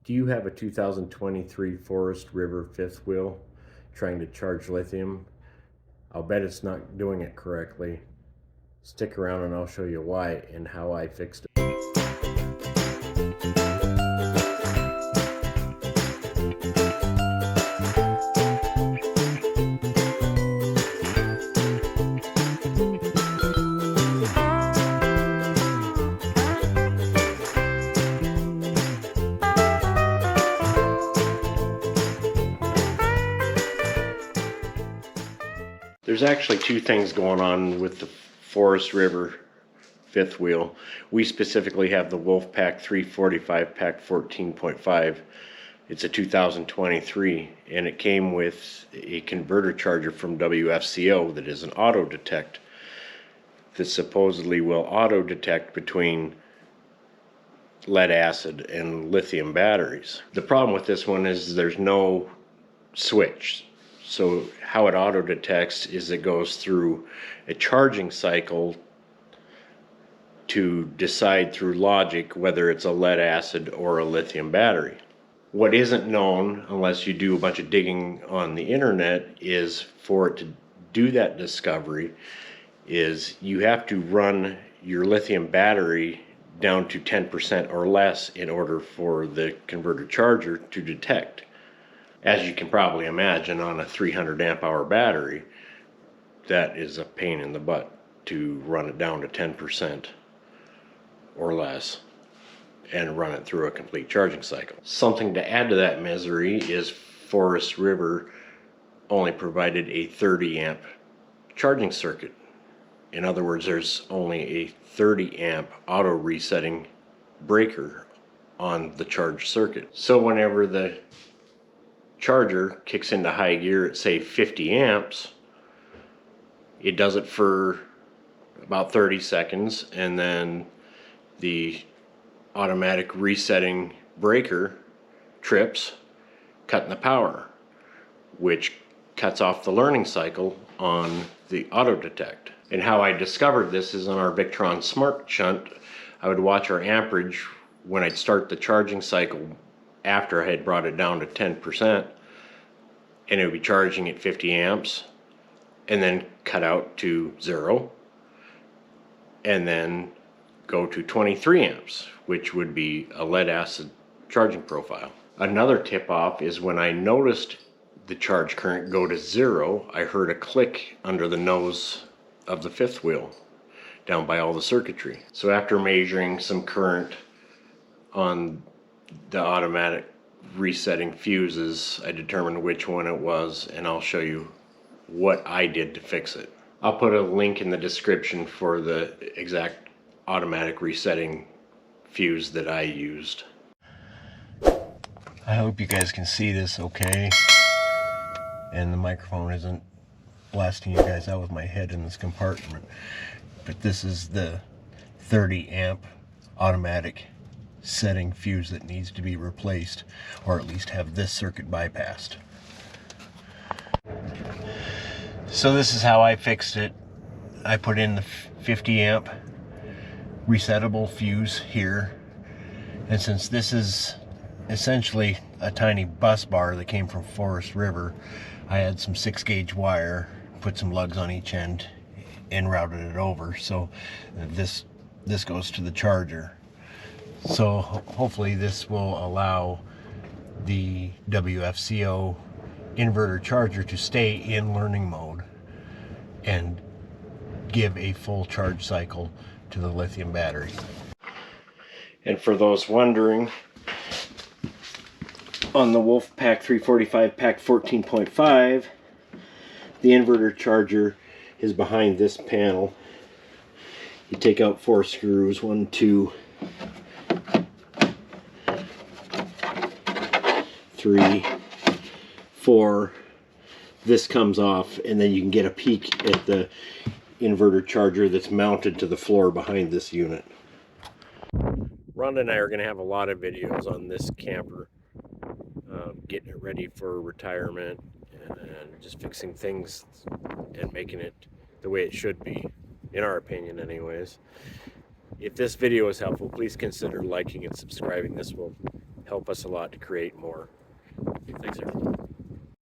Do you have a 2023 Forest River fifth wheel trying to charge lithium? I'll bet it's not doing it correctly. Stick around and I'll show you why and how I fixed it. There's actually two things going on with the Forest River fifth wheel. We specifically have the Wolfpack 345 pack 14.5. It's a 2023 and it came with a converter charger from WFCO that is an auto detect that supposedly will auto detect between lead acid and lithium batteries. The problem with this one is there's no switch. So how it auto detects is it goes through a charging cycle to decide through logic whether it's a lead acid or a lithium battery. What isn't known, unless you do a bunch of digging on the internet, is for it to do that discovery is you have to run your lithium battery down to 10% or less in order for the converter charger to detect. As you can probably imagine, on a 300 amp hour battery, that is a pain in the butt to run it down to 10% or less and run it through a complete charging cycle. Something to add to that misery is Forest River only provided a 30 amp charging circuit. In other words, there's only a 30 amp auto resetting breaker on the charge circuit. So whenever the charger kicks into high gear at say 50 amps, it does it for about 30 seconds and then the automatic resetting breaker trips, cutting the power, which cuts off the learning cycle on the auto detect. And how I discovered this is on our Victron Smart Shunt. I would watch our amperage when I'd start the charging cycle after I had brought it down to 10%, and it would be charging at 50 amps and then cut out to 0 and then go to 23 amps, which would be a lead acid charging profile. Another tip off is when I noticed the charge current go to 0, I heard a click under the nose of the fifth wheel down by all the circuitry. So after measuring some current on the automatic resetting fuses, I determined which one it was, and I'll show you what I did to fix it. I'll put a link in the description for the exact automatic resetting fuse that I used. I hope you guys can see this okay, and the microphone isn't blasting you guys out with my head in this compartment. But this is the 30 amp automatic setting fuse that needs to be replaced, or at least have this circuit bypassed. So this is how I fixed it. I put in the 50 amp resettable fuse here, and since this is essentially a tiny bus bar that came from Forest River, I had some 6-gauge wire, put some lugs on each end and routed it over, so this goes to the charger. So hopefully this will allow the WFCO inverter charger to stay in learning mode and give a full charge cycle to the lithium battery. And for those wondering, on the Wolfpack 345 pack 14.5, the inverter charger is behind this panel. You take out 4 screws, 1, 2, 3, 4. This comes off, and then you can get a peek at the inverter charger that's mounted to the floor behind this unit. Rhonda and I are going to have a lot of videos on this camper, getting it ready for retirement and just fixing things and making it the way it should be, in our opinion anyways. If this video is helpful, please consider liking and subscribing. This will help us a lot to create more. Thanks